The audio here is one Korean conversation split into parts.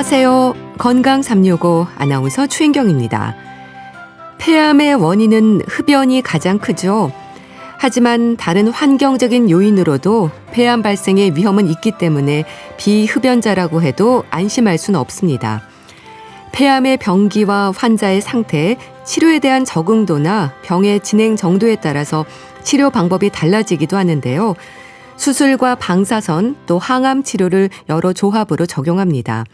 안녕하세요. 건강 365 아나운서 추인경입니다. 폐암의 원인은 흡연이 가장 크죠. 하지만 다른 환경적인 요인으로도 폐암 발생의 위험은 있기 때문에 비흡연자라고 해도 안심할 수는 없습니다. 폐암의 병기와 환자의 상태, 치료에 대한 적응도나 병의 진행 정도에 따라서 치료 방법이 달라지기도 하는데요. 수술과 방사선 또 항암 치료를 여러 조합으로 적용합니다.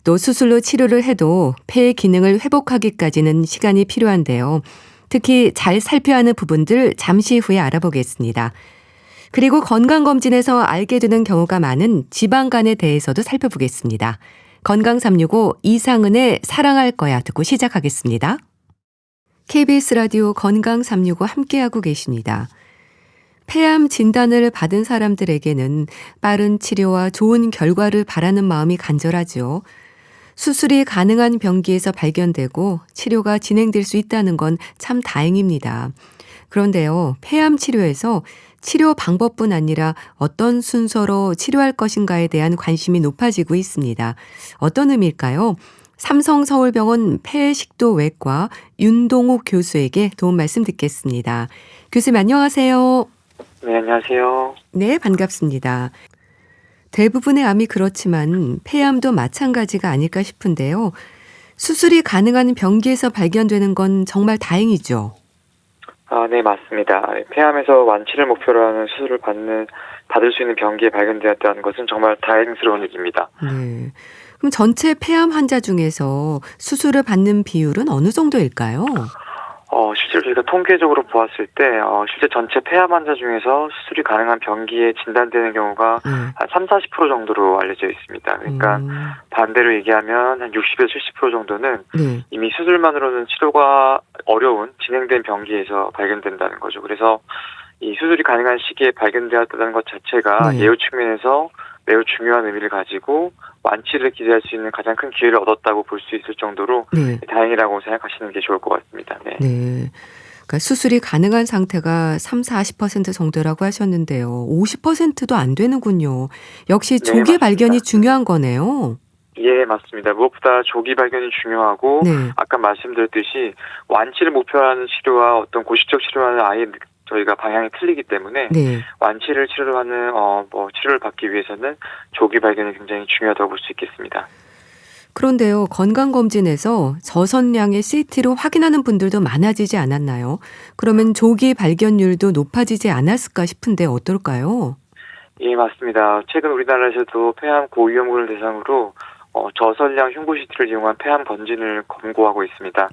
또 수술로 치료를 해도 폐의 기능을 회복하기까지는 시간이 필요한데요. 특히 잘 살펴야 하는 부분들 잠시 후에 알아보겠습니다. 그리고 건강검진에서 알게 되는 경우가 많은 지방간에 대해서도 살펴보겠습니다. 건강 365 이상은의 사랑할 거야 듣고 시작하겠습니다. KBS 라디오 건강 365 함께하고 계십니다. 폐암 진단을 받은 사람들에게는 빠른 치료와 좋은 결과를 바라는 마음이 간절하죠. 수술이 가능한 병기에서 발견되고 치료가 진행될 수 있다는 건 참 다행입니다. 그런데요, 폐암 치료에서 치료 방법뿐 아니라 어떤 순서로 치료할 것인가에 대한 관심이 높아지고 있습니다. 어떤 의미일까요? 삼성서울병원 폐식도외과 윤동욱 교수에게 도움 말씀 듣겠습니다. 교수님 안녕하세요. 네, 안녕하세요. 네, 반갑습니다. 대부분의 암이 그렇지만 폐암도 마찬가지가 아닐까 싶은데요. 수술이 가능한 병기에서 발견되는 건 정말 다행이죠. 네, 맞습니다. 폐암에서 완치를 목표로 하는 수술을 받을 수 있는 병기에 발견되었다는 것은 정말 다행스러운 일입니다. 네. 그럼 전체 폐암 환자 중에서 수술을 받는 비율은 어느 정도일까요? 실제로 저희가 통계적으로 보았을 때, 실제 전체 폐암 환자 중에서 수술이 가능한 병기에 진단되는 경우가 한 30-40% 정도로 알려져 있습니다. 그러니까 반대로 얘기하면 한 60에서 70% 정도는 이미 수술만으로는 치료가 어려운 진행된 병기에서 발견된다는 거죠. 그래서 이 수술이 가능한 시기에 발견되었다는 것 자체가 예후 측면에서 매우 중요한 의미를 가지고 완치를 기대할 수 있는 가장 큰 기회를 얻었다고 볼 수 있을 정도로 다행이라고 생각하시는 게 좋을 것 같습니다. 네. 그러니까 수술이 가능한 상태가 30-40% 정도라고 하셨는데요. 50%도 안 되는군요. 역시 조기 발견이 중요한 거네요. 예, 맞습니다. 무엇보다 조기 발견이 중요하고 아까 말씀드렸듯이 완치를 목표로 하는 치료와 어떤 고시적 치료와는 아예 저희가 방향이 틀리기 때문에 완치를 치료를 하는 치료를 받기 위해서는 조기 발견이 굉장히 중요하다고 볼 수 있겠습니다. 그런데요, 건강검진에서 저선량의 CT로 확인하는 분들도 많아지지 않았나요? 그러면 조기 발견율도 높아지지 않았을까 싶은데 어떨까요? 예, 맞습니다. 최근 우리나라에서도 폐암 고위험군을 대상으로 저선량 흉부CT를 이용한 폐암 검진을 권고하고 있습니다.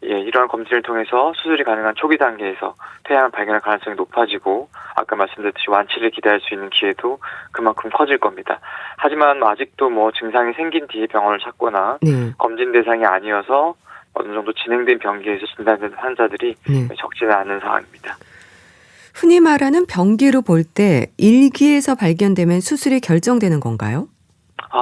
이러한 검진을 통해서 수술이 가능한 초기 단계에서 폐암을 발견할 가능성이 높아지고 아까 말씀드렸듯이 완치를 기대할 수 있는 기회도 그만큼 커질 겁니다. 하지만 아직도 증상이 생긴 뒤에 병원을 찾거나 검진 대상이 아니어서 어느 정도 진행된 병기에서 진단된 환자들이 적지는 않은 상황입니다. 흔히 말하는 병기로 볼 때 1기에서 발견되면 수술이 결정되는 건가요?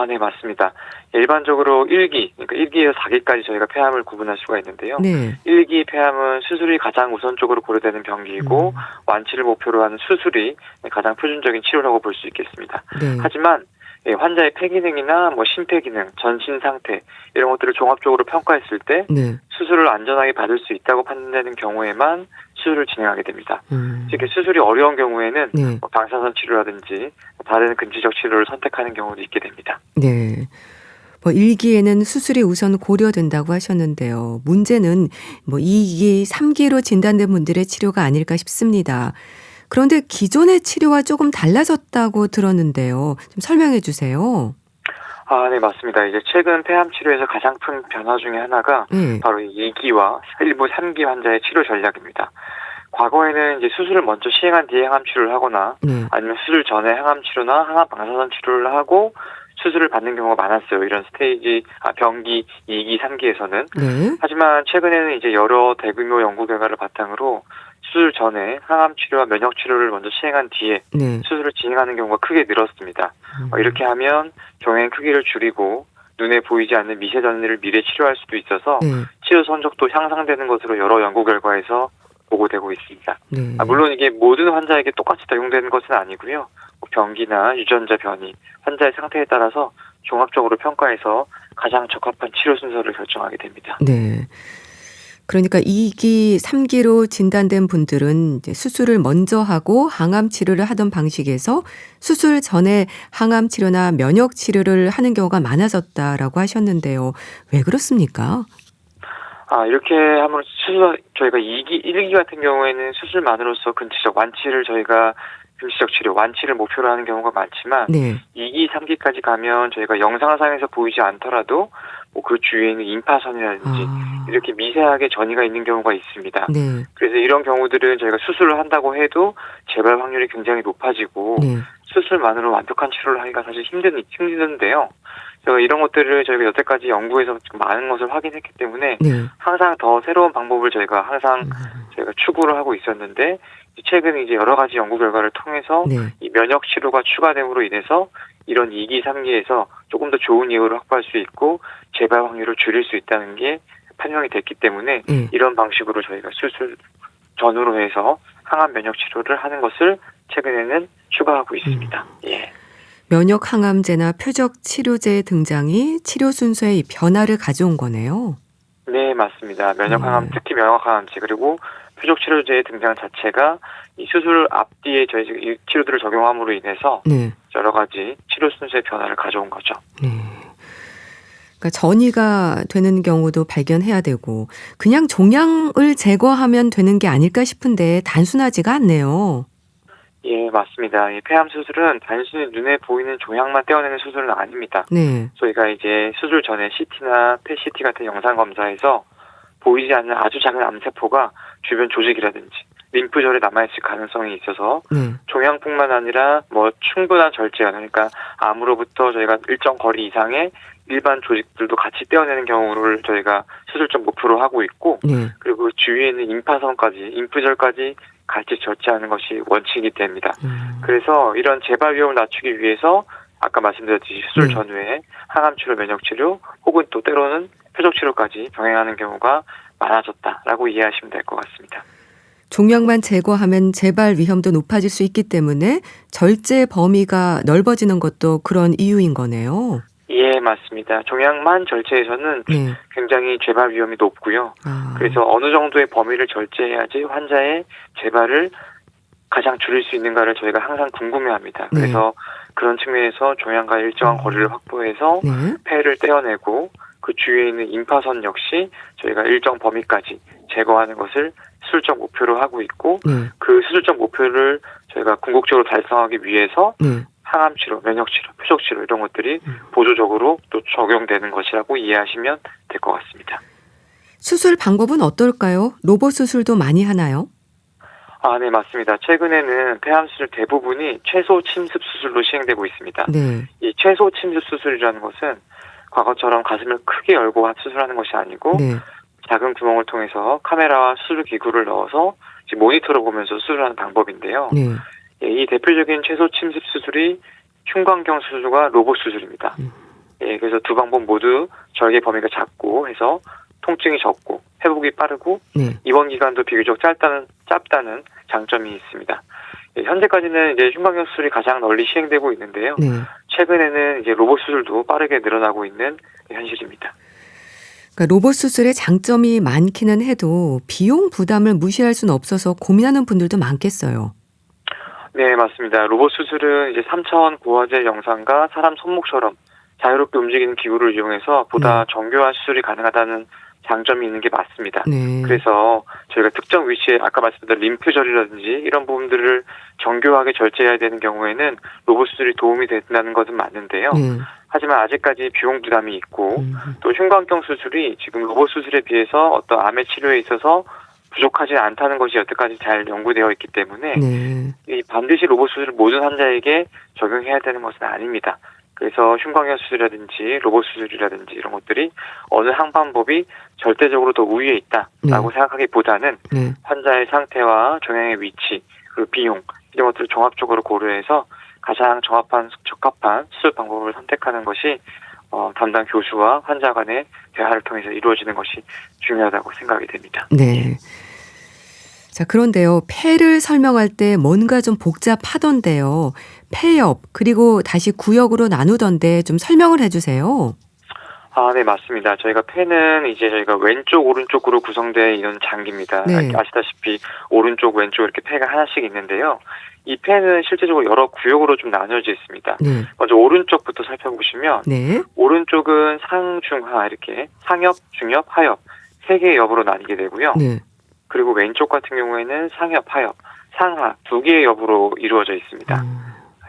네, 맞습니다. 일반적으로 1기, 그러니까 1기에서 4기까지 저희가 폐암을 구분할 수가 있는데요. 1기 폐암은 수술이 가장 우선적으로 고려되는 병기이고 완치를 목표로 하는 수술이 가장 표준적인 치료라고 볼 수 있겠습니다. 하지만 환자의 폐기능이나 심폐기능, 전신 상태 이런 것들을 종합적으로 평가했을 때 수술을 안전하게 받을 수 있다고 판단되는 경우에만 수술을 진행하게 됩니다. 즉 수술이 어려운 경우에는 방사선 치료라든지 다른 금지적 치료를 선택하는 경우도 있게 됩니다. 1기에는 수술이 우선 고려된다고 하셨는데요. 문제는 2기, 3기로 진단된 분들의 치료가 아닐까 싶습니다. 그런데 기존의 치료와 조금 달라졌다고 들었는데요. 좀 설명해 주세요. 네, 맞습니다. 이제 최근 폐암 치료에서 가장 큰 변화 중에 하나가 바로 2기와 일부 3기 환자의 치료 전략입니다. 과거에는 이제 수술을 먼저 시행한 뒤에 항암 치료를 하거나 아니면 수술 전에 항암 치료나 항암 방사선 치료를 하고 수술을 받는 경우가 많았어요. 이런 병기 2기, 3기에서는. 하지만 최근에는 이제 여러 대규모 연구 결과를 바탕으로 수술 전에 항암 치료와 면역 치료를 먼저 시행한 뒤에 수술을 진행하는 경우가 크게 늘었습니다. 이렇게 하면 병행 크기를 줄이고 눈에 보이지 않는 미세 단위를 미리 치료할 수도 있어서 치료 성적도 향상되는 것으로 여러 연구 결과에서 보고되고 있습니다. 물론 이게 모든 환자에게 똑같이 적용되는 것은 아니고요. 병기나 유전자 변이, 환자의 상태에 따라서 종합적으로 평가해서 가장 적합한 치료 순서를 결정하게 됩니다. 네. 그러니까 2기, 3기로 진단된 분들은 이제 수술을 먼저 하고 항암 치료를 하던 방식에서 수술 전에 항암 치료나 면역 치료를 하는 경우가 많아졌다라고 하셨는데요. 왜 그렇습니까? 이렇게 하면 저희가 2기, 1기 같은 경우에는 수술만으로서 근치적 치료, 완치를 목표로 하는 경우가 많지만, 네. 2기, 3기까지 가면 저희가 영상상에서 보이지 않더라도 그 주위에 있는 임파선이라든지 이렇게 미세하게 전이가 있는 경우가 있습니다. 네. 그래서 이런 경우들은 저희가 수술을 한다고 해도 재발 확률이 굉장히 높아지고 네. 수술만으로 완벽한 치료를 하기가 사실 힘든데요. 제가 이런 것들을 저희가 여태까지 연구해서 많은 것을 확인했기 때문에 네. 항상 더 새로운 방법을 저희가 추구를 하고 있었는데, 최근 이제 여러 가지 연구 결과를 통해서 네. 이 면역 치료가 추가됨으로 인해서 이런 2기, 3기에서 조금 더 좋은 예후를 확보할 수 있고 재발 확률을 줄일 수 있다는 게 판명이 됐기 때문에 이런 방식으로 저희가 수술 전후로 해서 항암 면역 치료를 하는 것을 최근에는 추가하고 있습니다. 예. 면역 항암제나 표적 치료제의 등장이 치료 순서에 이 변화를 가져온 거네요. 네, 맞습니다. 면역 항암, 특히 면역 항암제 그리고 표적 치료제의 등장 자체가 이 수술 앞뒤에 저희 이 치료들을 적용함으로 인해서 여러 가지 치료 순서의 변화를 가져온 거죠. 네. 그러니까 전이가 되는 경우도 발견해야 되고 그냥 종양을 제거하면 되는 게 아닐까 싶은데 단순하지가 않네요. 예, 맞습니다. 이 폐암 수술은 단순히 눈에 보이는 종양만 떼어내는 수술은 아닙니다. 네. 저희가 이제 수술 전에 CT나 PET 같은 영상 검사에서 보이지 않는 아주 작은 암세포가 주변 조직이라든지 림프절에 남아있을 가능성이 있어서 종양뿐만 아니라 충분한 절제가, 그러니까 암으로부터 저희가 일정 거리 이상의 일반 조직들도 같이 떼어내는 경우를 저희가 수술적 목표로 하고 있고, 그리고 주위에 있는 임프절까지 같이 절제하는 것이 원칙이 됩니다. 그래서 이런 재발 위험을 낮추기 위해서 아까 말씀드렸듯이 수술 전후에 항암 치료, 면역 치료 혹은 또 때로는 표적 치료까지 병행하는 경우가 많아졌다라고 이해하시면 될 것 같습니다. 종양만 제거하면 재발 위험도 높아질 수 있기 때문에 절제 범위가 넓어지는 것도 그런 이유인 거네요. 예, 맞습니다. 종양만 절제해서는 굉장히 재발 위험이 높고요. 그래서 어느 정도의 범위를 절제해야지 환자의 재발을 가장 줄일 수 있는가를 저희가 항상 궁금해합니다. 그래서 그런 측면에서 종양과 일정한 거리를 확보해서 폐를 떼어내고 그 주위에 있는 임파선 역시 저희가 일정 범위까지 제거하는 것을 수술적 목표로 하고 있고, 그 수술적 목표를 저희가 궁극적으로 달성하기 위해서 항암 치료, 면역 치료, 표적 치료 이런 것들이 보조적으로 또 적용되는 것이라고 이해하시면 될 것 같습니다. 수술 방법은 어떨까요? 로봇 수술도 많이 하나요? 네, 맞습니다. 최근에는 폐암 수술 대부분이 최소 침습 수술로 시행되고 있습니다. 이 최소 침습 수술이라는 것은 과거처럼 가슴을 크게 열고 수술하는 것이 아니고 작은 구멍을 통해서 카메라와 수술 기구를 넣어서 모니터를 보면서 수술하는 방법인데요. 이 대표적인 최소 침습 수술이 흉곽경 수술과 로봇 수술입니다. 그래서 두 방법 모두 절개 범위가 작고 해서 통증이 적고 회복이 빠르고 입원 기간도 비교적 짧다는 장점이 있습니다. 현재까지는 이제 흉곽경 수술이 가장 널리 시행되고 있는데요. 최근에는 이제 로봇 수술도 빠르게 늘어나고 있는 현실입니다. 그러니까 로봇 수술의 장점이 많기는 해도 비용 부담을 무시할 수는 없어서 고민하는 분들도 많겠어요. 네, 맞습니다. 로봇 수술은 이제 3차원 고화질 영상과 사람 손목처럼 자유롭게 움직이는 기구를 이용해서 보다 정교한 수술이 가능하다는 장점이 있는 게 맞습니다. 그래서 저희가 특정 위치에 아까 말씀드린 림프절이라든지 이런 부분들을 정교하게 절제해야 되는 경우에는 로봇 수술이 도움이 된다는 것은 맞는데요. 하지만 아직까지 비용 부담이 있고 또 흉곽경 수술이 지금 로봇 수술에 비해서 어떤 암의 치료에 있어서 부족하지 않다는 것이 여태까지 잘 연구되어 있기 때문에 반드시 로봇 수술을 모든 환자에게 적용해야 되는 것은 아닙니다. 그래서 흉곽경 수술이라든지 로봇 수술이라든지 이런 것들이 어느 항방법이 절대적으로 더 우위에 있다라고 생각하기보다는 환자의 상태와 종양의 위치 그리고 비용 이런 것들을 종합적으로 고려해서 가장 적합한 수술 방법을 선택하는 것이 담당 교수와 환자 간의 대화를 통해서 이루어지는 것이 중요하다고 생각이 됩니다. 네. 자, 그런데요. 폐를 설명할 때 뭔가 좀 복잡하던데요. 폐엽 그리고 다시 구역으로 나누던데 좀 설명을 해 주세요. 네, 맞습니다. 저희가 폐는 이제 저희가 왼쪽, 오른쪽으로 구성되어 있는 장기입니다. 네. 아시다시피 오른쪽, 왼쪽 이렇게 폐가 하나씩 있는데요. 이 폐는 실제적으로 여러 구역으로 좀 나눠져 있습니다. 네. 먼저 오른쪽부터 살펴보시면 네. 오른쪽은 상중하 이렇게 상엽, 중엽, 하엽 세 개의 엽으로 나뉘게 되고요. 네. 그리고 왼쪽 같은 경우에는 상엽, 하엽, 상하 두 개의 엽으로 이루어져 있습니다.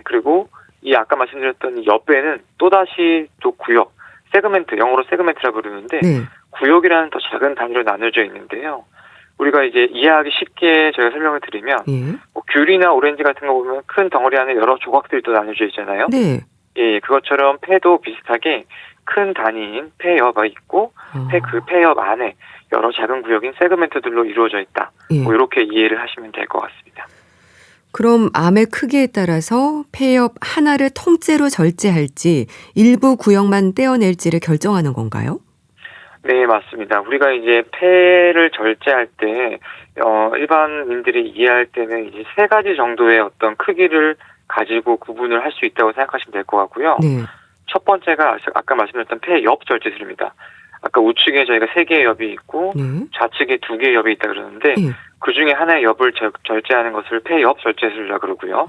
그리고 이 아까 말씀드렸던 이 옆에는 또다시 또 구역, 세그멘트, 영어로 세그멘트라 부르는데 네. 구역이라는 더 작은 단위로 나눠져 있는데요. 우리가 이제 이해하기 쉽게 저희가 설명을 드리면 예. 뭐 귤이나 오렌지 같은 거 보면 큰 덩어리 안에 여러 조각들이 또 나눠져 있잖아요. 네. 예, 그것처럼 폐도 비슷하게 큰 단위인 폐엽이 있고 그 폐엽 안에 여러 작은 구역인 세그멘트들로 이루어져 있다. 예. 뭐 이렇게 이해를 하시면 될 것 같습니다. 그럼 암의 크기에 따라서 폐엽 하나를 통째로 절제할지 일부 구역만 떼어낼지를 결정하는 건가요? 네, 맞습니다. 우리가 이제 폐를 절제할 때 일반인들이 이해할 때는 이제 세 가지 정도의 어떤 크기를 가지고 구분을 할 수 있다고 생각하시면 될 것 같고요. 네. 첫 번째가 아까 말씀드렸던 폐엽 절제술입니다. 아까 우측에 저희가 세 개의 엽이 있고 네. 좌측에 두 개의 엽이 있다 그러는데 네. 그 중에 하나의 엽을 절제하는 것을 폐엽 절제술이라 그러고요.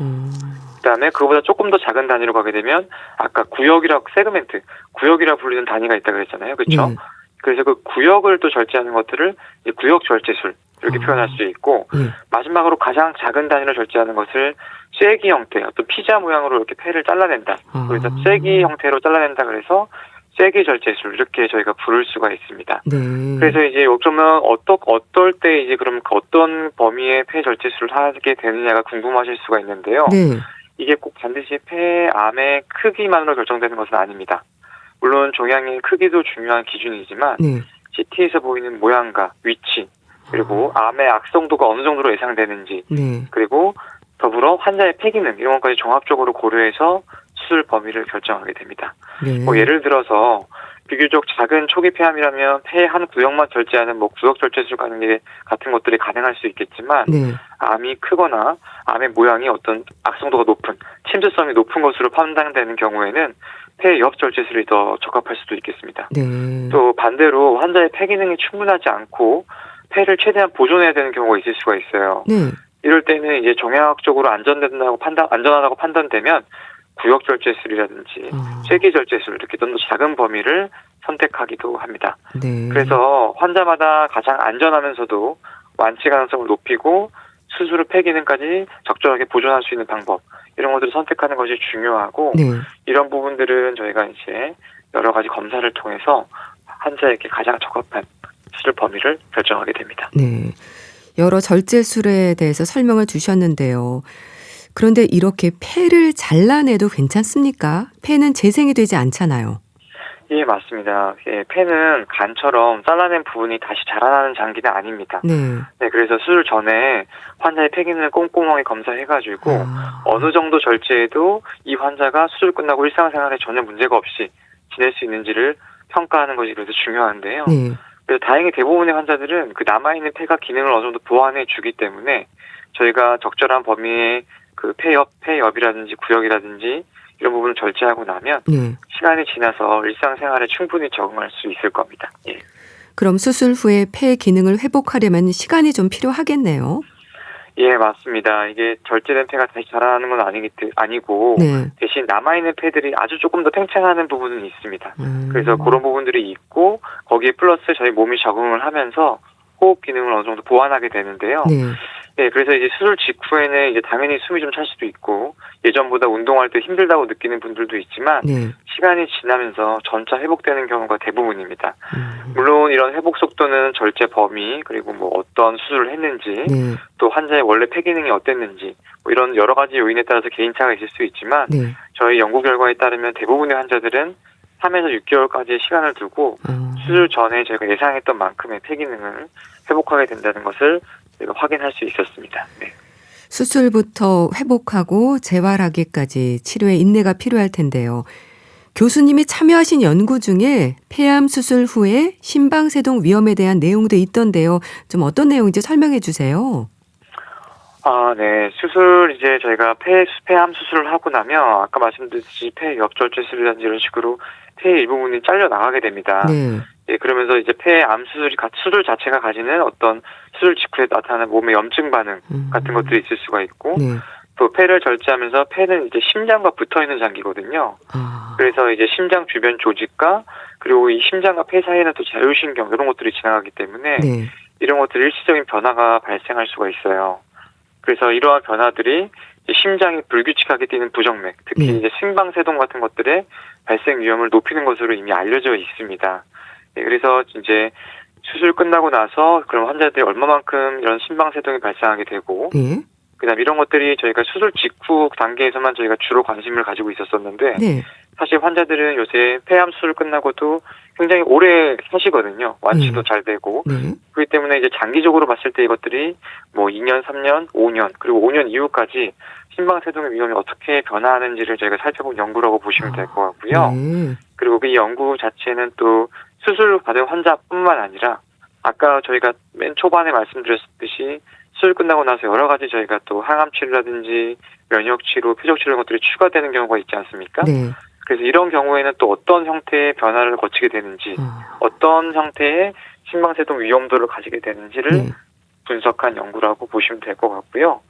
그다음에 그거보다 조금 더 작은 단위로 가게 되면 아까 구역이라고 세그멘트, 구역이라 불리는 단위가 있다 그랬잖아요. 그렇죠? 네. 그래서 그 구역을 또 절제하는 것들을 이제 구역 절제술 이렇게 표현할 수 있고 마지막으로 가장 작은 단위로 절제하는 것을 쐐기 형태, 어떤 피자 모양으로 이렇게 폐를 잘라낸다. 그래서 쐐기 형태로 잘라낸다 그래서 쐐기 절제술 이렇게 저희가 부를 수가 있습니다. 네. 그래서 이제 그러면 어떨 때 이제 그럼 어떤 범위의 폐 절제술을 하게 되느냐가 궁금하실 수가 있는데요. 네. 이게 꼭 반드시 폐암의 크기만으로 결정되는 것은 아닙니다. 물론 종양의 크기도 중요한 기준이지만 네. CT에서 보이는 모양과 위치 그리고 암의 악성도가 어느 정도로 예상되는지 네. 그리고 더불어 환자의 폐기능 이런 것까지 종합적으로 고려해서 수술 범위를 결정하게 됩니다. 네. 뭐 예를 들어서 비교적 작은 초기 폐암이라면 폐 한 구역만 절제하는 뭐 구역 절제술 같은 것들이 가능할 수 있겠지만 네. 암이 크거나 암의 모양이 어떤 악성도가 높은 침투성이 높은 것으로 판단되는 경우에는 폐엽 절제술이 더 적합할 수도 있겠습니다. 네. 또 반대로 환자의 폐 기능이 충분하지 않고 폐를 최대한 보존해야 되는 경우가 있을 수가 있어요. 네. 이럴 때는 이제 정형학적으로 안전하다고 판단되면 구역 절제술이라든지 쐐기 절제술 이렇게 좀 더 작은 범위를 선택하기도 합니다. 네. 그래서 환자마다 가장 안전하면서도 완치 가능성을 높이고 수술 후 폐 기능까지 적절하게 보존할 수 있는 방법 이런 것들을 선택하는 것이 중요하고 네. 이런 부분들은 저희가 이제 여러 가지 검사를 통해서 환자에게 가장 적합한 수술 범위를 결정하게 됩니다. 네. 여러 절제술에 대해서 설명을 주셨는데요. 그런데 이렇게 폐를 잘라내도 괜찮습니까? 폐는 재생이 되지 않잖아요. 예, 맞습니다. 예, 폐는 간처럼 잘라낸 부분이 다시 자라나는 장기는 아닙니다. 네. 네, 그래서 수술 전에 환자의 폐 기능을 꼼꼼하게 검사해가지고 어느 정도 절제해도 이 환자가 수술 끝나고 일상생활에 전혀 문제가 없이 지낼 수 있는지를 평가하는 것이 그래서 중요한데요. 네. 그래서 다행히 대부분의 환자들은 그 남아있는 폐가 기능을 어느 정도 보완해 주기 때문에 저희가 적절한 범위의 그 폐엽이라든지 구역이라든지 이런 부분을 절제하고 나면 네. 시간이 지나서 일상생활에 충분히 적응할 수 있을 겁니다. 예. 그럼 수술 후에 폐 기능을 회복하려면 시간이 좀 필요하겠네요. 예, 맞습니다. 이게 절제된 폐가 다시 자라나는 건 아니고 네. 대신 남아있는 폐들이 아주 조금 더 팽창하는 부분은 있습니다. 그래서 그런 부분들이 있고 거기에 플러스 저희 몸이 적응을 하면서 호흡 기능을 어느 정도 보완하게 되는데요. 네. 네, 그래서 이제 수술 직후에는 이제 당연히 숨이 좀 찰 수도 있고 예전보다 운동할 때 힘들다고 느끼는 분들도 있지만 네. 시간이 지나면서 점차 회복되는 경우가 대부분입니다. 물론 이런 회복 속도는 절제 범위 그리고 뭐 어떤 수술을 했는지 네. 또 환자의 원래 폐 기능이 어땠는지 뭐 이런 여러 가지 요인에 따라서 개인차가 있을 수 있지만 네. 저희 연구 결과에 따르면 대부분의 환자들은 3에서 6개월까지의 시간을 두고 수술 전에 저희가 예상했던 만큼의 폐 기능을 회복하게 된다는 것을 저희가 확인할 수 있었습니다. 네. 수술부터 회복하고 재활하기까지 치료에 인내가 필요할 텐데요. 교수님이 참여하신 연구 중에 폐암 수술 후에 심방세동 위험에 대한 내용도 있던데요. 좀 어떤 내용인지 설명해 주세요. 네. 수술 이제 저희가 폐암 수술을 하고 나면 아까 말씀드렸듯이 폐 역절제술이라든지 이런 식으로 폐의 일부분이 잘려 나가게 됩니다. 네. 예, 그러면서 이제 폐암 수술 자체가 가지는 어떤 수술 직후에 나타나는 몸의 염증 반응 같은 것들이 있을 수가 있고, 네. 또 폐를 절제하면서 폐는 이제 심장과 붙어 있는 장기거든요. 그래서 이제 심장 주변 조직과 그리고 이 심장과 폐 사이에는 또 자율신경 이런 것들이 지나가기 때문에 네. 이런 것들이 일시적인 변화가 발생할 수가 있어요. 그래서 이러한 변화들이 이제 심장이 불규칙하게 뛰는 부정맥, 특히 네. 이제 심방세동 같은 것들의 발생 위험을 높이는 것으로 이미 알려져 있습니다. 네, 그래서 이제 수술 끝나고 나서 그럼 환자들이 얼마만큼 이런 심방세동이 발생하게 되고, 네. 그다음 이런 것들이 저희가 수술 직후 단계에서만 저희가 주로 관심을 가지고 있었었는데, 네. 사실 환자들은 요새 폐암 수술 끝나고도 굉장히 오래 사시거든요. 완치도 잘 되고. 네. 그렇기 때문에 이제 장기적으로 봤을 때 이것들이 뭐 2년, 3년, 5년, 그리고 5년 이후까지 심방세동의 위험이 어떻게 변화하는지를 저희가 살펴본 연구라고 보시면 될 것 같고요. 네. 그리고 그 연구 자체는 또 수술 받은 환자뿐만 아니라 아까 저희가 맨 초반에 말씀드렸듯이 수술 끝나고 나서 여러 가지 저희가 또 항암 치료라든지 면역 치료, 표적 치료 이런 것들이 추가되는 경우가 있지 않습니까? 네. 그래서 이런 경우에는 또 어떤 형태의 변화를 거치게 되는지, 어떤 형태의 심방세동 위험도를 가지게 되는지를 네. 분석한 연구라고 보시면 될 것 같고요.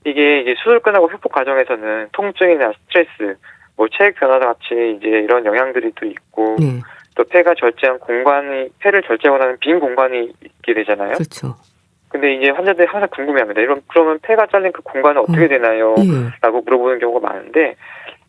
이게 수술 끝나고 회복 과정에서는 통증이나 스트레스, 뭐 체액 변화와 같이 이제 이런 영향들이 또 있고, 네. 또 폐가 절제한 공간이, 폐를 절제하고 나면 빈 공간이 있게 되잖아요. 그렇죠. 근데 이제 환자들이 항상 궁금해합니다. 그러면 폐가 잘린 그 공간은 어떻게 되나요? 예. 라고 물어보는 경우가 많은데,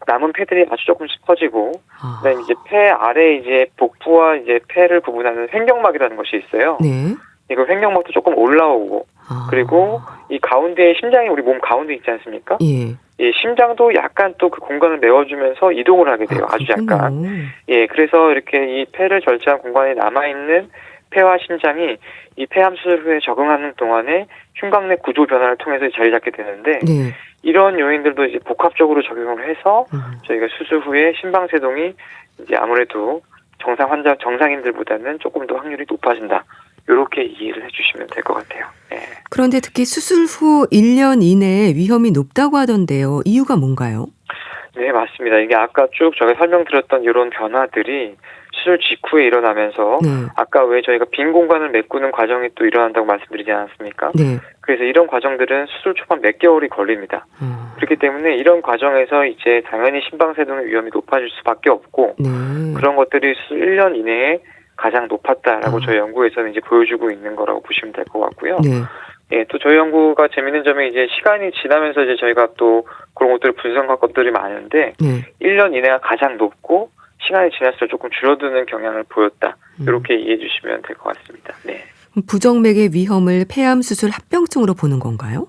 남은 폐들이 아주 조금씩 퍼지고, 그다음에 이제 폐 아래 이제 복부와 이제 폐를 구분하는 횡격막이라는 것이 있어요. 네. 이거 횡격막도 조금 올라오고, 그리고 이 가운데 심장이 우리 몸 가운데 있지 않습니까? 예. 이 심장도 약간 또 그 공간을 메워주면서 이동을 하게 돼요. 아주 약간. 예, 그래서 이렇게 이 폐를 절제한 공간에 남아있는 폐와 심장이 이 폐암 수술 후에 적응하는 동안에 흉곽 내 구조 변화를 통해서 자리 잡게 되는데, 네. 이런 요인들도 이제 복합적으로 적용을 해서 저희가 수술 후에 심방세동이 이제 아무래도 정상인들보다는 조금 더 확률이 높아진다. 이렇게 이해를 해주시면 될 것 같아요. 네. 그런데 특히 수술 후 1년 이내에 위험이 높다고 하던데요. 이유가 뭔가요? 네, 맞습니다. 이게 아까 쭉 저희가 설명드렸던 이런 변화들이 수술 직후에 일어나면서 네. 아까 왜 저희가 빈 공간을 메꾸는 과정이 또 일어난다고 말씀드리지 않았습니까? 네. 그래서 이런 과정들은 수술 초반 몇 개월이 걸립니다. 그렇기 때문에 이런 과정에서 이제 당연히 심방세동의 위험이 높아질 수밖에 없고, 네. 그런 것들이 수술 1년 이내에 가장 높았다라고 저희 연구에서는 이제 보여주고 있는 거라고 보시면 될 것 같고요. 네. 예, 또 저희 연구가 재밌는 점이 이제 시간이 지나면서 이제 저희가 또 그런 것들을 분석한 것들이 많은데, 네. 1년 이내가 가장 높고 시간이 지날수록 조금 줄어드는 경향을 보였다. 이렇게 이해해 주시면 될 것 같습니다. 네. 부정맥의 위험을 폐암 수술 합병증으로 보는 건가요?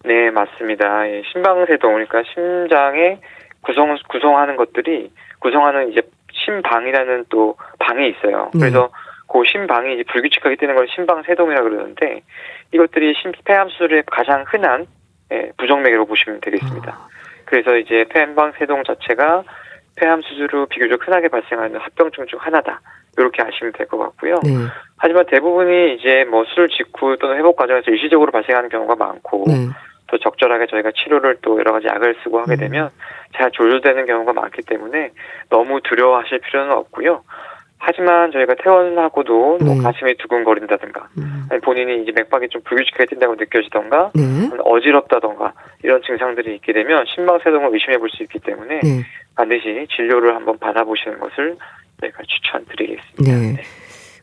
네, 맞습니다. 예, 심방세동, 그러니까 심장에 구성하는 것들이 구성하는 이제 심방이라는 또 방이 있어요. 그래서 그 심방이 이제 불규칙하게 뜨는 걸 심방세동이라 그러는데, 이것들이 폐암 수술의 가장 흔한 부정맥이라고 보시면 되겠습니다. 그래서 이제 폐암방세동 자체가 폐암 수술 후 비교적 흔하게 발생하는 합병증 중 하나다. 이렇게 아시면 될 것 같고요. 네. 하지만 대부분이 이제 뭐 수술 직후 또는 회복 과정에서 일시적으로 발생하는 경우가 많고, 또 적절하게 저희가 치료를 또 여러 가지 약을 쓰고 하게 되면 잘 조절되는 경우가 많기 때문에 너무 두려워하실 필요는 없고요. 하지만 저희가 퇴원하고도 뭐 가슴이 두근거린다든가, 아니 본인이 이제 맥박이 좀 불규칙하게 뛴다고 느껴지던가, 어지럽다던가 이런 증상들이 있게 되면 심방세동을 의심해 볼 수 있기 때문에 반드시 진료를 한번 받아보시는 것을 저희가 추천드리겠습니다. 네.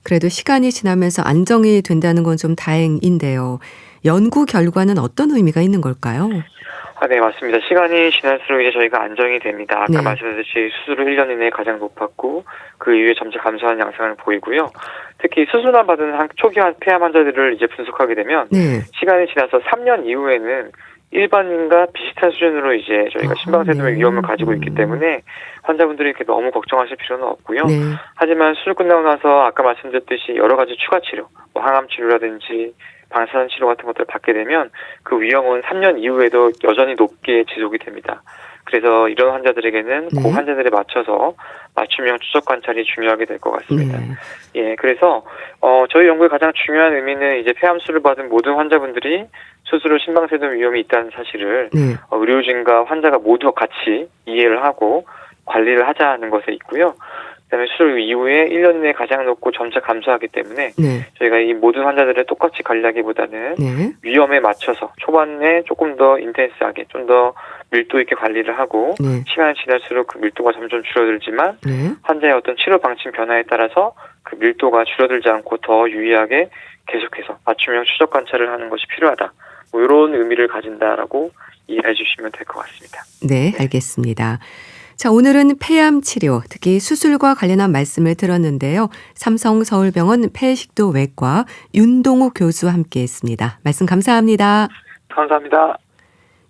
그래도 시간이 지나면서 안정이 된다는 건 좀 다행인데요. 연구 결과는 어떤 의미가 있는 걸까요? 네, 맞습니다. 시간이 지날수록 이제 저희가 안정이 됩니다. 아까 말씀드렸듯이 수술 후 1년 이내에 가장 높았고, 그 이후에 점차 감소하는 양상을 보이고요. 특히 수술만 받은 초기 폐암 환자들을 이제 분석하게 되면, 시간이 지나서 3년 이후에는 일반인과 비슷한 수준으로 이제 저희가 심방세동의 위험을 가지고 있기 때문에 환자분들이 이렇게 너무 걱정하실 필요는 없고요. 하지만 수술 끝나고 나서 아까 말씀드렸듯이 여러 가지 추가 치료, 뭐 항암 치료라든지 방사선 치료 같은 것들을 받게 되면 그 위험은 3년 이후에도 여전히 높게 지속이 됩니다. 그래서 이런 환자들에게는 네. 그 환자들에 맞춰서 맞춤형 추적 관찰이 중요하게 될 것 같습니다. 네. 예, 그래서 저희 연구의 가장 중요한 의미는 이제 폐암수를 받은 모든 환자분들이 수술 후 심방세동 위험이 있다는 사실을 네. 의료진과 환자가 모두 같이 이해를 하고 관리를 하자는 것에 있고요. 그다음에 수술 이후에 1년 내에 가장 높고 점차 감소하기 때문에 네. 저희가 이 모든 환자들을 똑같이 관리하기보다는 네. 위험에 맞춰서 초반에 조금 더 인텐스하게 좀 더 밀도 있게 관리를 하고 네. 시간이 지날수록 그 밀도가 점점 줄어들지만 네. 환자의 어떤 치료 방침 변화에 따라서 그 밀도가 줄어들지 않고 더 유의하게 계속해서 맞춤형 추적 관찰을 하는 것이 필요하다. 뭐 이런 의미를 가진다라고 이해해 주시면 될 것 같습니다. 네, 알겠습니다. 자, 오늘은 폐암 치료, 특히 수술과 관련한 말씀을 들었는데요. 삼성서울병원 폐식도 외과 윤동욱 교수와 함께했습니다. 말씀 감사합니다. 감사합니다.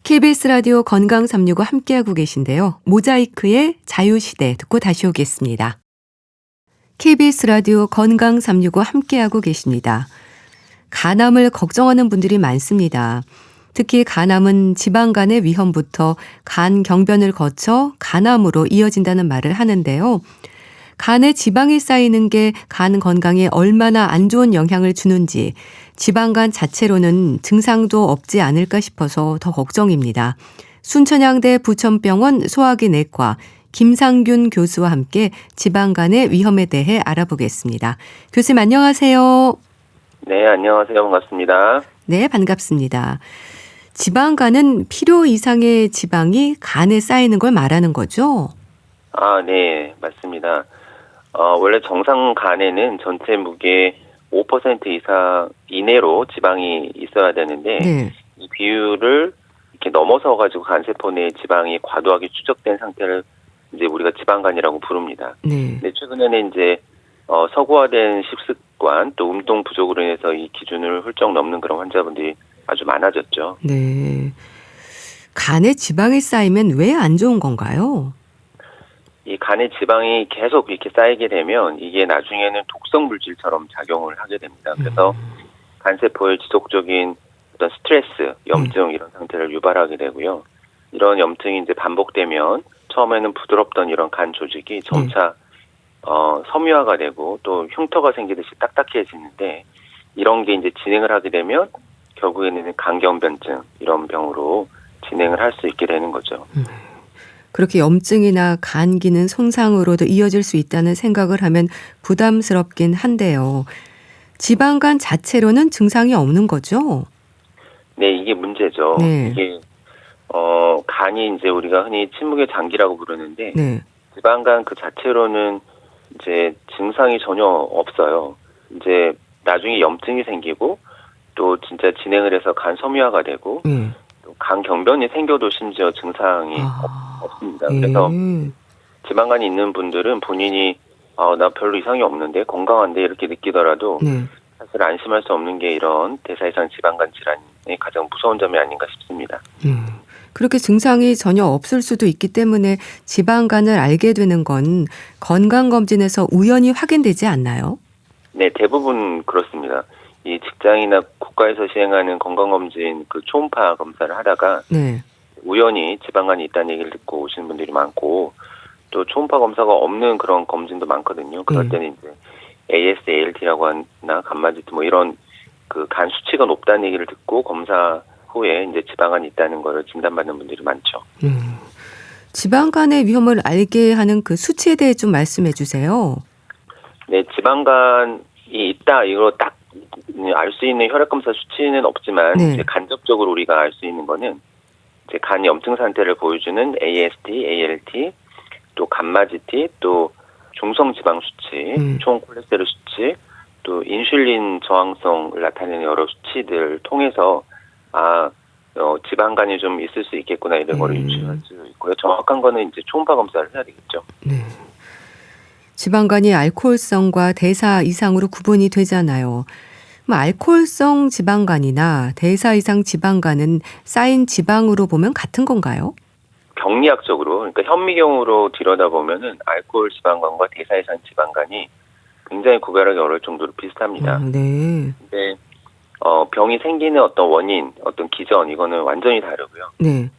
KBS 라디오 건강 365 함께하고 계신데요. 모자이크의 자유시대 듣고 다시 오겠습니다. KBS 라디오 건강 365 함께하고 계십니다. 간암을 걱정하는 분들이 많습니다. 특히 간암은 지방간의 위험부터 간 경변을 거쳐 간암으로 이어진다는 말을 하는데요. 간에 지방이 쌓이는 게 간 건강에 얼마나 안 좋은 영향을 주는지 지방간 자체로는 증상도 없지 않을까 싶어서 더 걱정입니다. 순천향대 부천병원 소화기 내과 김상균 교수와 함께 지방간의 위험에 대해 알아보겠습니다. 교수님 안녕하세요. 네, 안녕하세요. 반갑습니다. 네, 반갑습니다. 지방간은 필요 이상의 지방이 간에 쌓이는 걸 말하는 거죠? 아, 네, 맞습니다. 원래 정상 간에는 전체 무게 5% 이상 이내로 지방이 있어야 되는데 네. 이 비율을 이렇게 넘어서 가지고 간세포 내 지방이 과도하게 축적된 상태를 이제 우리가 지방간이라고 부릅니다. 네. 근데 최근에는 이제 서구화된 식습관 또 운동 부족으로 인해서 이 기준을 훌쩍 넘는 그런 환자분들이 아주 많아졌죠. 네. 간에 지방이 쌓이면 왜 안 좋은 건가요? 이 간에 지방이 계속 이렇게 쌓이게 되면 이게 나중에는 독성 물질처럼 작용을 하게 됩니다. 그래서 간세포의 지속적인 어떤 스트레스, 염증 이런 상태를 유발하게 되고요. 이런 염증이 이제 반복되면 처음에는 부드럽던 이런 간 조직이 점차 섬유화가 되고 또 흉터가 생기듯이 딱딱해지는데 이런 게 이제 진행을 하게 되면 결국에는 간경변증 이런 병으로 진행을 할 수 있게 되는 거죠. 그렇게 염증이나 간 기능 손상으로도 이어질 수 있다는 생각을 하면 부담스럽긴 한데요. 지방간 자체로는 증상이 없는 거죠? 네, 이게 문제죠. 네. 이게 간이 이제 우리가 흔히 침묵의 장기라고 부르는데 네. 지방간 그 자체로는 이제 증상이 전혀 없어요. 이제 나중에 염증이 생기고 또 진짜 진행을 해서 간 섬유화가 되고 네. 또 간 경변이 생겨도 심지어 증상이 없습니다. 그래서 지방간이 있는 분들은 본인이 나 별로 이상이 없는데 건강한데 이렇게 느끼더라도 네. 사실 안심할 수 없는 게 이런 대사이상 지방간 질환이 가장 무서운 점이 아닌가 싶습니다. 그렇게 증상이 전혀 없을 수도 있기 때문에 지방간을 알게 되는 건 건강검진에서 우연히 확인되지 않나요? 네, 대부분 그렇습니다. 이 직장이나 국가에서 시행하는 건강검진 그 초음파 검사를 하다가 네. 우연히 지방간이 있다는 얘기를 듣고 오시는 분들이 많고 또 초음파 검사가 없는 그런 검진도 많거든요. 그럴 때는 이제 AS, ALT라고 하나 감마지트 뭐 이런 그 간 수치가 높다는 얘기를 듣고 검사 후에 이제 지방간이 있다는 거를 진단받는 분들이 많죠. 지방간의 위험을 알게 하는 그 수치에 대해 좀 말씀해 주세요. 네, 지방간이 있다 이거 딱 알 수 있는 혈액검사 수치는 없지만 네. 이제 간접적으로 우리가 알 수 있는 거는 이제 간 염증 상태를 보여주는 AST, ALT, 또 감마지티, 또 중성 지방 수치, 총 콜레스테롤 수치, 또 인슐린 저항성을 나타내는 여러 수치들 통해서 지방간이 좀 있을 수 있겠구나 이런 거를 유추할 수 있고요. 정확한 거는 이제 초음파 검사를 해야 되겠죠. 네. 지방간이 알코올성과 대사 이상으로 구분이 되잖아요. 알코올성 지방간이나 대사 이상 지방간은 쌓인 지방으로 보면 같은 건가요? 병리학적으로, 그러니까 현미경으로 들여다보면은 알코올 지방간과 대사 이상 지방간이 굉장히 구별하기 어려울 정도로 비슷합니다. 네. 근데 병이 생기는 어떤 원인, 어떤 기전 이거는 완전히 다르고요. 네.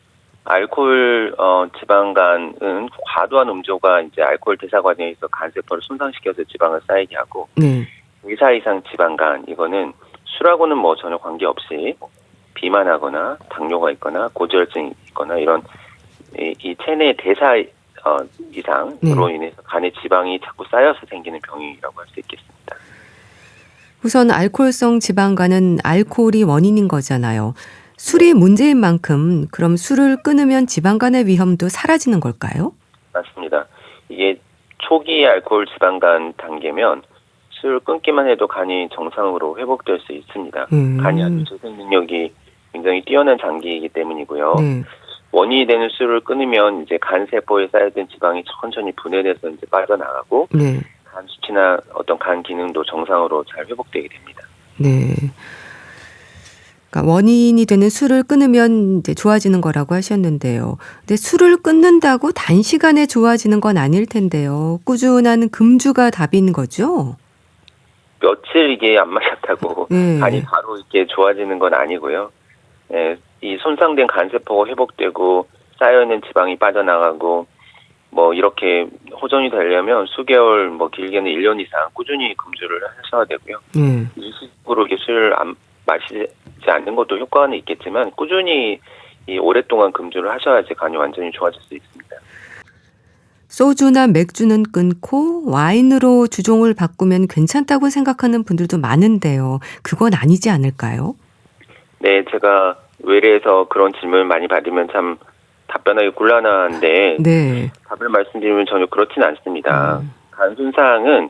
알코올 지방간은 과도한 음주가 이제 알코올 대사 과정에서 간세포를 손상시켜서 지방을 쌓이게 하고 대사 이상 지방간 이거는 술하고는 뭐 전혀 관계없이 비만하거나 당뇨가 있거나 고지혈증이 있거나 이런 이 체내 대사 이상으로 인해서 간에 지방이 자꾸 쌓여서 생기는 병이라고 할 수 있겠습니다. 우선 알코올성 지방간은 알코올이 원인인 거잖아요. 술이 문제인 만큼 그럼 술을 끊으면 지방간의 위험도 사라지는 걸까요? 맞습니다. 이게 초기 알코올 지방간 단계면 술 끊기만 해도 간이 정상으로 회복될 수 있습니다. 간이 아주 재생 능력이 굉장히 뛰어난 장기이기 때문이고요. 원인이 되는 술을 끊으면 이제 간 세포에 쌓여든 지방이 천천히 분해돼서 이제 빠져나가고 간 수치나 어떤 간 기능도 정상으로 잘 회복되게 됩니다. 네. 그러니까 원인이 되는 술을 끊으면 이제 좋아지는 거라고 하셨는데요. 근데 술을 끊는다고 단시간에 좋아지는 건 아닐 텐데요. 꾸준한 금주가 답인 거죠? 며칠 이게 안 마셨다고 간이 바로 이렇게 좋아지는 건 아니고요. 이 손상된 간세포가 회복되고 쌓여있는 지방이 빠져나가고 뭐 이렇게 호전이 되려면 수개월 뭐 길게는 1년 이상 꾸준히 금주를 하셔야 되고요. 일시적으로 이렇게 술을 안 마시지 않는 것도 효과는 있겠지만 꾸준히 이 오랫동안 금주를 하셔야지 간이 완전히 좋아질 수 있습니다. 소주나 맥주는 끊고 와인으로 주종을 바꾸면 괜찮다고 생각하는 분들도 많은데요. 그건 아니지 않을까요? 네, 제가 외래에서 그런 질문을 많이 받으면 참 답변하기 곤란한데 답을 말씀드리면 전혀 그렇진 않습니다. 간 손상은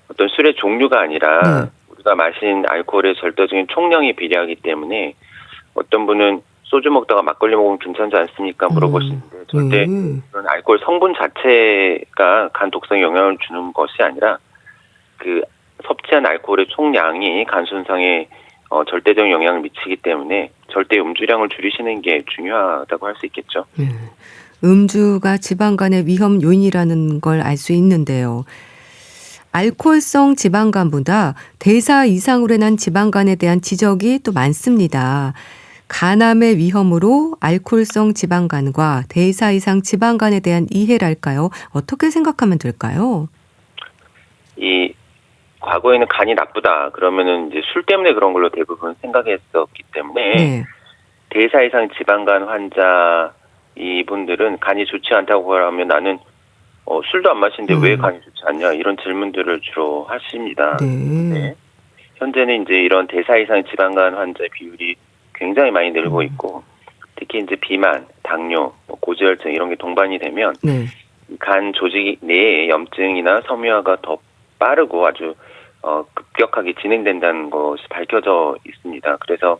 어떤 술의 종류가 아니라 우리가 마신 알코올의 절대적인 총량에 비례하기 때문에 어떤 분은 소주 먹다가 막걸리 먹으면 괜찮지 않습니까? 물어보시는데 절대 그런 알코올 성분 자체가 간 독성에 영향을 주는 것이 아니라 그 섭취한 알코올의 총량이 간 손상에 절대적인 영향을 미치기 때문에 절대 음주량을 줄이시는 게 중요하다고 할 수 있겠죠. 음주가 지방간의 위험 요인이라는 걸 알 수 있는데요. 알코올성 지방간보다 대사 이상으로 난 지방간에 대한 지적이 또 많습니다. 간암의 위험으로 알코올성 지방간과 대사 이상 지방간에 대한 이해랄까요? 어떻게 생각하면 될까요? 이 과거에는 간이 나쁘다 그러면은 이제 술 때문에 그런 걸로 대부분 생각했었기 때문에 대사 이상 지방간 환자 이분들은 간이 좋지 않다고 하면 나는 술도 안 마시는데 왜 간이 좋지 않냐 이런 질문들을 주로 하십니다. 현재는 이제 이런 대사 이상 지방간 환자의 비율이 굉장히 많이 늘고 있고 특히 이제 비만, 당뇨, 고지혈증 이런 게 동반이 되면 간 조직 내의 염증이나 섬유화가 더 빠르고 아주 급격하게 진행된다는 것이 밝혀져 있습니다. 그래서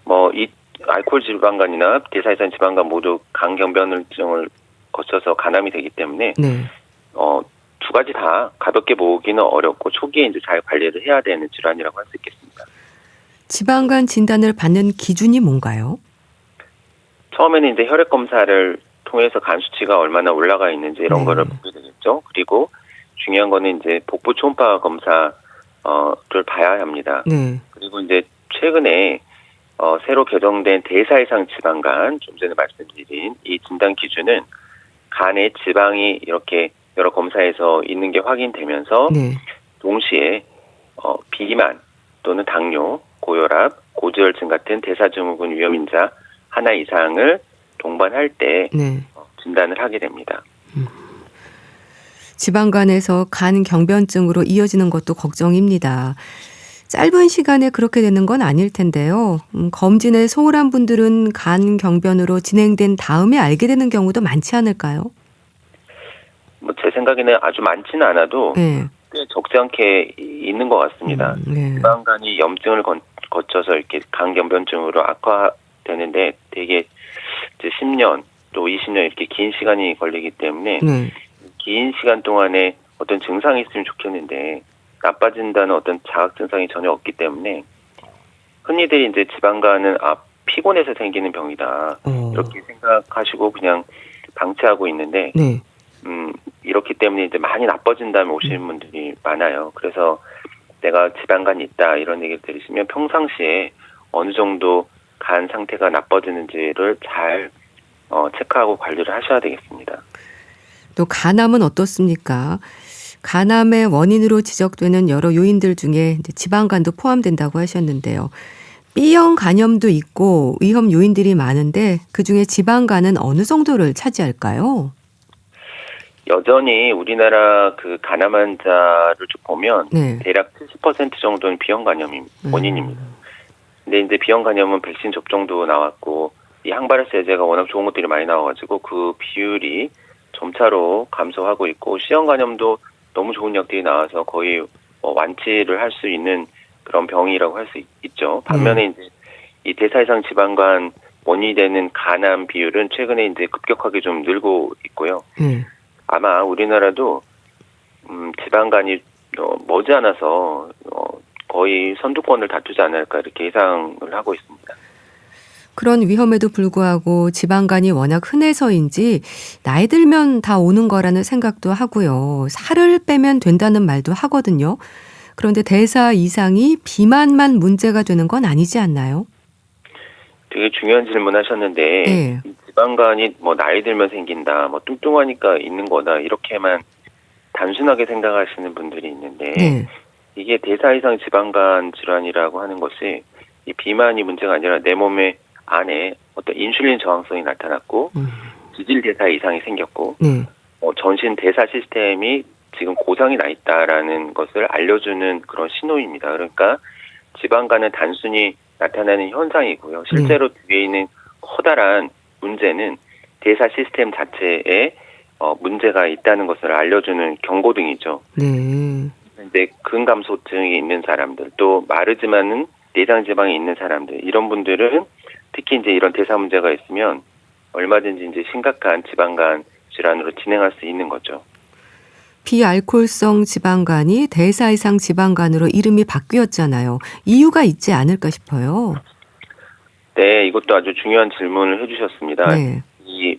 뭐 이 알코올 지방간이나 대사 이상 지방간 모두 간경변증을 거쳐서 간암이 되기 때문에 두 가지 다 가볍게 보기는 어렵고 초기에 이제 잘 관리를 해야 되는 질환이라고 할 수 있겠습니다. 지방간 진단을 받는 기준이 뭔가요? 처음에는 이제 혈액 검사를 통해서 간 수치가 얼마나 올라가 있는지 이런 거를 보게 되겠죠. 그리고 중요한 거는 이제 복부 초음파 검사를 봐야 합니다. 그리고 이제 최근에 새로 개정된 대사 이상 지방간, 좀 전에 말씀드린 이 진단 기준은 간에 지방이 이렇게 여러 검사에서 있는 게 확인되면서 동시에 비만 또는 당뇨, 고혈압, 고지혈증 같은 대사증후군 위험인자 하나 이상을 동반할 때 진단을 하게 됩니다. 지방간에서 간 경변증으로 이어지는 것도 걱정입니다. 짧은 시간에 그렇게 되는 건 아닐 텐데요. 검진에 소홀한 분들은 간 경변으로 진행된 다음에 알게 되는 경우도 많지 않을까요? 뭐 제 생각에는 아주 많지는 않아도 꽤 적지 않게 있는 것 같습니다. 지방간이 염증을 거쳐서 이렇게 간 경변증으로 악화되는데 되게 이제 10년 또 20년 이렇게 긴 시간이 걸리기 때문에 긴 시간 동안에 어떤 증상이 있으면 좋겠는데 나빠진다는 어떤 자각 증상이 전혀 없기 때문에 흔히들 이제 지방간은 피곤해서 생기는 병이다 이렇게 생각하시고 그냥 방치하고 있는데 이렇기 때문에 이제 많이 나빠진 다음에 오시는 분들이 많아요. 그래서 내가 지방간이 있다 이런 얘기를 들으시면 평상시에 어느 정도 간 상태가 나빠지는지를 잘 체크하고 관리를 하셔야 되겠습니다. 또 간암은 어떻습니까? 간암의 원인으로 지적되는 여러 요인들 중에 이제 지방간도 포함된다고 하셨는데요. B형 간염도 있고 위험 요인들이 많은데 그중에 지방간은 어느 정도를 차지할까요? 여전히 우리나라 그 간암 환자를 쭉 보면 네. 대략 70% 정도는 B형 간염이 원인입니다. 근데 이제 B형 간염은 백신 접종도 나왔고 이 항바이러스 제제가 워낙 좋은 것들이 많이 나와가지고 그 비율이 점차로 감소하고 있고 C형 간염도 너무 좋은 약들이 나와서 거의 완치를 할 수 있는 그런 병이라고 할 수 있죠. 반면에 이제 이 대사이상 지방간 원인이 되는 간암 비율은 최근에 이제 급격하게 좀 늘고 있고요. 아마 우리나라도 지방간이 머지않아서 거의 선두권을 다투지 않을까 이렇게 예상을 하고 있습니다. 그런 위험에도 불구하고 지방간이 워낙 흔해서인지 나이 들면 다 오는 거라는 생각도 하고요. 살을 빼면 된다는 말도 하거든요. 그런데 대사 이상이 비만만 문제가 되는 건 아니지 않나요? 되게 중요한 질문 하셨는데 네. 지방간이 뭐 나이 들면 생긴다, 뭐 뚱뚱하니까 있는 거다 이렇게만 단순하게 생각하시는 분들이 있는데 네. 이게 대사 이상 지방간 질환이라고 하는 것이 이 비만이 문제가 아니라 내 몸에 안에 어떤 인슐린 저항성이 나타났고 지질 대사 이상이 생겼고 네. 전신 대사 시스템이 지금 고장이 나 있다라는 것을 알려주는 그런 신호입니다. 그러니까 지방간은 단순히 나타나는 현상이고요. 실제로 뒤에 있는 커다란 문제는 대사 시스템 자체에 문제가 있다는 것을 알려주는 경고등이죠. 네. 근데 근감소증이 있는 사람들, 또 마르지만은 내장 지방이 있는 사람들, 이런 분들은 특히 이제 이런 대사 문제가 있으면 얼마든지 이제 심각한 지방간 질환으로 진행할 수 있는 거죠. 비알코올성 지방간이 대사 이상 지방간으로 이름이 바뀌었잖아요. 이유가 있지 않을까 싶어요. 네, 이것도 아주 중요한 질문을 해주셨습니다. 네. 이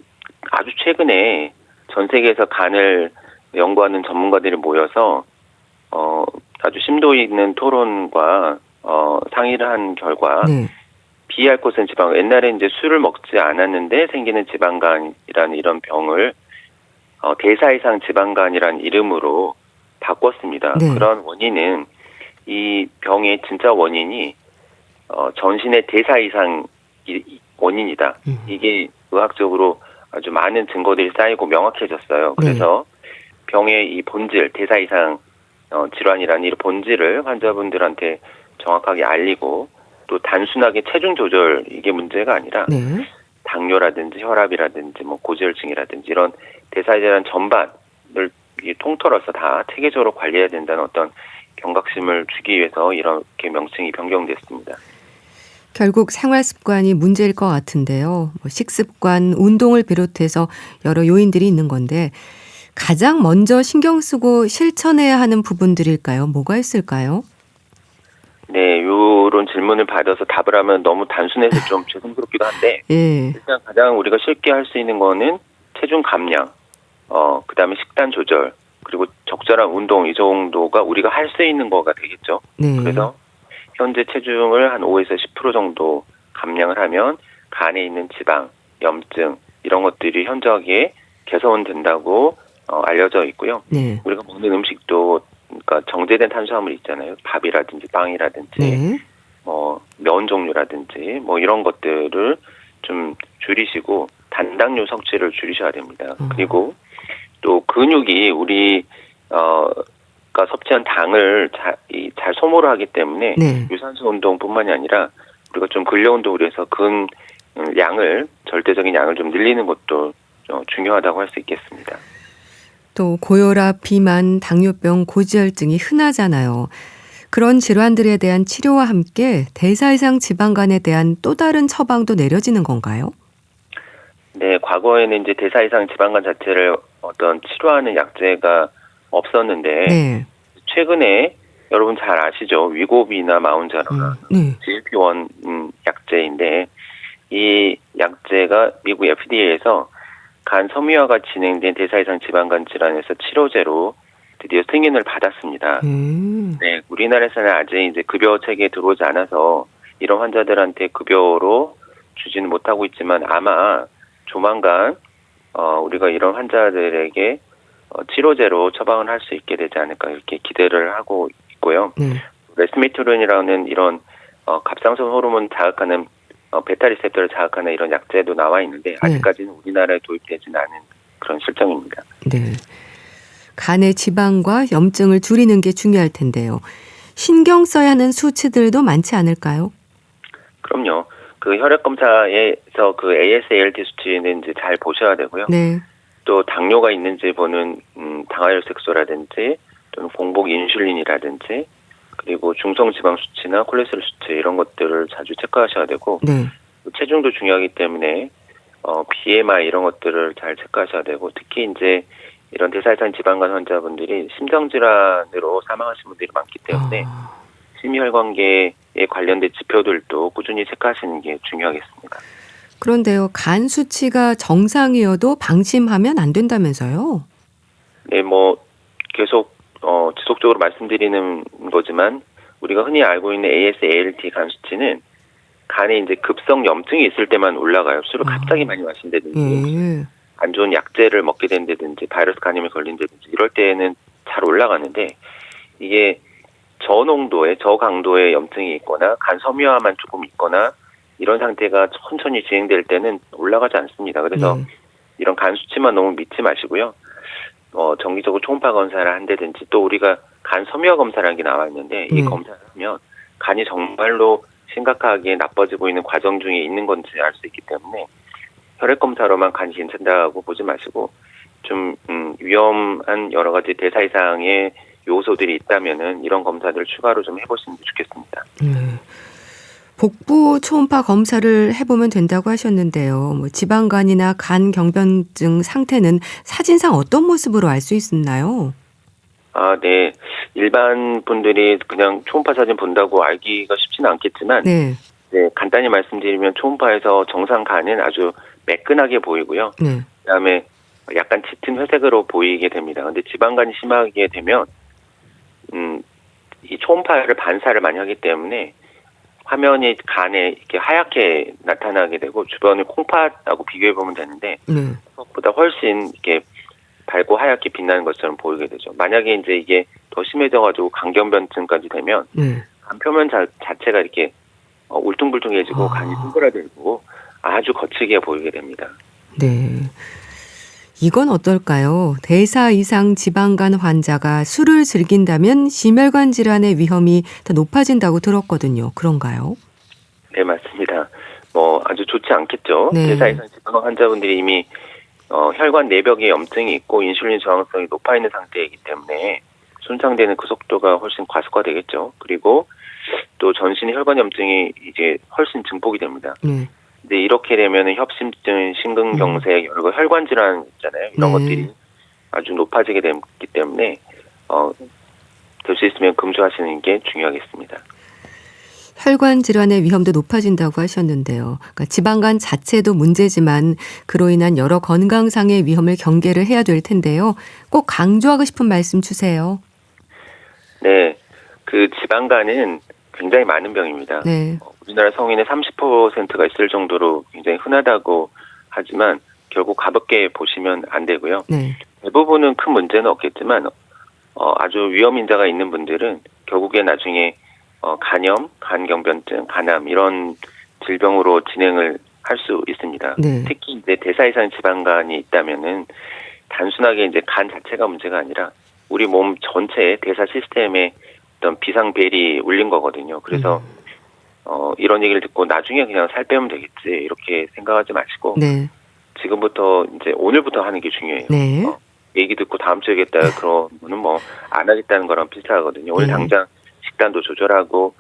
아주 최근에 전 세계에서 간을 연구하는 전문가들이 모여서 아주 심도 있는 토론과 상의를 한 결과 네. 비알코올성 지방, 옛날에 이제 술을 먹지 않았는데 생기는 지방간이라는 이런 병을 대사 이상 지방간이라는 이름으로 바꿨습니다. 네. 그런 원인은 이 병의 진짜 원인이 전신의 대사 이상 원인이다. 이게 의학적으로 아주 많은 증거들이 쌓이고 명확해졌어요. 그래서 병의 이 본질, 대사 이상 질환이라는 이 본질을 환자분들한테 정확하게 알리고 또 단순하게 체중 조절 이게 문제가 아니라 네. 당뇨라든지 혈압이라든지 뭐 고지혈증이라든지 이런 대사질환 전반을 통틀어서 다 체계적으로 관리해야 된다는 어떤 경각심을 주기 위해서 이렇게 명칭이 변경됐습니다. 결국 생활 습관이 문제일 것 같은데요. 식습관, 운동을 비롯해서 여러 요인들이 있는 건데 가장 먼저 신경 쓰고 실천해야 하는 부분들일까요? 뭐가 있을까요? 네, 이런 질문을 받아서 답을 하면 너무 단순해서 좀 죄송스럽기도 한데 예. 일단 가장 우리가 쉽게 할 수 있는 거는 체중 감량, 그다음에 식단 조절, 그리고 적절한 운동 이 정도가 우리가 할 수 있는 거가 되겠죠. 네. 그래서 현재 체중을 한 5에서 10% 정도 감량을 하면 간에 있는 지방, 염증 이런 것들이 현저하게 개선된다고 알려져 있고요. 네. 우리가 먹는 음식도 그러니까 정제된 탄수화물 있잖아요. 밥이라든지 빵이라든지 네. 면 종류라든지 뭐 이런 것들을 좀 줄이시고 단당류 섭취를 줄이셔야 됩니다. 그리고 또 근육이 우리가 섭취한 당을 잘 소모를 하기 때문에 네. 유산소 운동뿐만이 아니라 우리가 좀 근력 운동을 해서 절대적인 양을 좀 늘리는 것도 중요하다고 할 수 있겠습니다. 또 고혈압, 비만, 당뇨병, 고지혈증이 흔하잖아요. 그런 질환들에 대한 치료와 함께 대사 이상 지방간에 대한 또 다른 처방도 내려지는 건가요? 네, 과거에는 이제 대사 이상 지방간 자체를 어떤 치료하는 약제가 없었는데 네. 최근에 여러분 잘 아시죠? 위고비나 마운자로나 네. GLP-1 약제인데 이 약제가 미국 FDA에서 간 섬유화가 진행된 대사 이상 지방간 질환에서 치료제로 드디어 승인을 받았습니다. 네, 우리나라에서는 아직 이제 급여 체계에 들어오지 않아서 이런 환자들한테 급여로 주지는 못하고 있지만 아마 조만간 우리가 이런 환자들에게 치료제로 처방을 할 수 있게 되지 않을까 이렇게 기대를 하고 있고요. 레스미토론이라는 이런 갑상선 호르몬 자극하는 베타 리셉터를 자극하는 이런 약제도 나와 있는데 아직까지는 우리나라에 도입되지는 않은 그런 실정입니다. 네. 간의 지방과 염증을 줄이는 게 중요할 텐데요. 신경 써야 하는 수치들도 많지 않을까요? 그럼요. 그 혈액 검사에서 그 ASALT 수치는 이제 잘 보셔야 되고요. 네. 또 당뇨가 있는지 보는 당화혈색소라든지 또는 공복 인슐린이라든지 그리고 중성 지방 수치나 콜레스테롤 수치 이런 것들을 자주 체크하셔야 되고 네. 체중도 중요하기 때문에 BMI 이런 것들을 잘 체크하셔야 되고 특히 이제 이런 대사이산 지방간 환자분들이 심장 질환으로 사망하신 분들이 많기 때문에 심혈관계에 관련된 지표들도 꾸준히 체크하시는 게 중요하겠습니다. 그런데요, 간 수치가 정상이어도 방심하면 안 된다면서요? 네, 계속 지속적으로 말씀드리는 거지만 우리가 흔히 알고 있는 ASALT 간 수치는 간에 이제 급성 염증이 있을 때만 올라가요. 술을 갑자기 많이 마신다든지 안 좋은 약제를 먹게 된다든지 바이러스 간염에 걸린다든지 이럴 때는 잘 올라가는데 이게 저농도의 저강도의 염증이 있거나 간 섬유화만 조금 있거나 이런 상태가 천천히 진행될 때는 올라가지 않습니다. 그래서 이런 간 수치만 너무 믿지 마시고요. 정기적으로 초음파 검사를 한다든지 또 우리가 간 섬유화 검사라는 게 나와 있는데 이 검사를 하면 간이 정말로 심각하게 나빠지고 있는 과정 중에 있는 건지 알 수 있기 때문에 혈액 검사로만 간이 괜찮다고 보지 마시고 좀 위험한 여러 가지 대사 이상의 요소들이 있다면은 이런 검사들을 추가로 좀 해보시는 게 좋겠습니다. 복부 초음파 검사를 해보면 된다고 하셨는데요. 지방간이나 간 경변증 상태는 사진상 어떤 모습으로 알 수 있나요? 네. 일반 분들이 그냥 초음파 사진 본다고 알기가 쉽지는 않겠지만, 네, 간단히 말씀드리면 초음파에서 정상 간은 아주 매끈하게 보이고요. 그다음에 약간 짙은 회색으로 보이게 됩니다. 근데 지방간이 심하게 되면, 이 초음파를 반사를 많이 하기 때문에 화면이 간에 이렇게 하얗게 나타나게 되고 주변을 콩팥하고 비교해 보면 되는데 그것보다 훨씬 이렇게 밝고 하얗게 빛나는 것처럼 보이게 되죠. 만약에 이제 이게 더 심해져가지고 간경변증까지 되면 간 표면 자체가 이렇게 울퉁불퉁해지고 간이 둥그라들고 아주 거칠게 보이게 됩니다. 네. 이건 어떨까요? 대사 이상 지방간 환자가 술을 즐긴다면 심혈관 질환의 위험이 더 높아진다고 들었거든요. 그런가요? 네, 맞습니다. 아주 좋지 않겠죠. 네. 대사 이상 지방간 환자분들이 이미 혈관 내벽에 염증이 있고 인슐린 저항성이 높아 있는 상태이기 때문에 손상되는 그 속도가 훨씬 과속화되겠죠. 그리고 또 전신 혈관 염증이 이제 훨씬 증폭이 됩니다. 근데 이렇게 되면은 협심증, 심근경색, 여러 혈관 질환 있잖아요. 이런 것들이 아주 높아지게 되기 때문에 될 수 있으면 금주하시는 게 중요하겠습니다. 혈관 질환의 위험도 높아진다고 하셨는데요. 그러니까 지방간 자체도 문제지만 그로 인한 여러 건강상의 위험을 경계를 해야 될 텐데요. 꼭 강조하고 싶은 말씀 주세요. 네, 그 지방간은 굉장히 많은 병입니다. 네. 우리나라 성인의 30%가 있을 정도로 굉장히 흔하다고 하지만 결국 가볍게 보시면 안 되고요. 대부분은 큰 문제는 없겠지만 아주 위험 인자가 있는 분들은 결국에 나중에 간염, 간경변증, 간암 이런 질병으로 진행을 할 수 있습니다. 특히 이제 대사 이상 지방간이 있다면은 단순하게 이제 간 자체가 문제가 아니라 우리 몸 전체의 대사 시스템에 어떤 비상벨이 울린 거거든요. 그래서 이런 얘기를 듣고 나중에 그냥 살 빼면 되겠지 이렇게 생각하지 마시고 지금부터 이제 오늘부터 하는 게 중요해요. 얘기 듣고 다음 주에 하겠다 그러면은 안 하겠다는 거랑 비슷하거든요. 오늘 당장 식단도 조절하고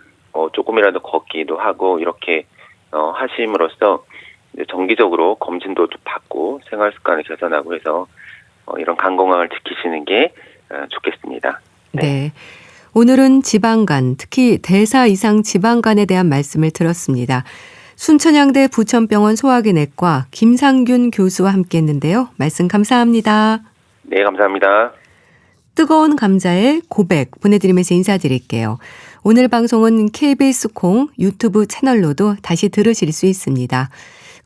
조금이라도 걷기도 하고 이렇게 하심으로써 이제 정기적으로 검진도 받고 생활 습관을 개선하고 해서 이런 간 건강을 지키시는 게 좋겠습니다. 네. 오늘은 지방간, 특히 대사 이상 지방간에 대한 말씀을 들었습니다. 순천향대 부천병원 소화기내과 김상균 교수와 함께했는데요. 말씀 감사합니다. 네, 감사합니다. 뜨거운 감자의 고백 보내드리면서 인사드릴게요. 오늘 방송은 KBS 콩 유튜브 채널로도 다시 들으실 수 있습니다.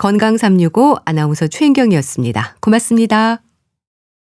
건강 365 아나운서 최인경이었습니다. 고맙습니다.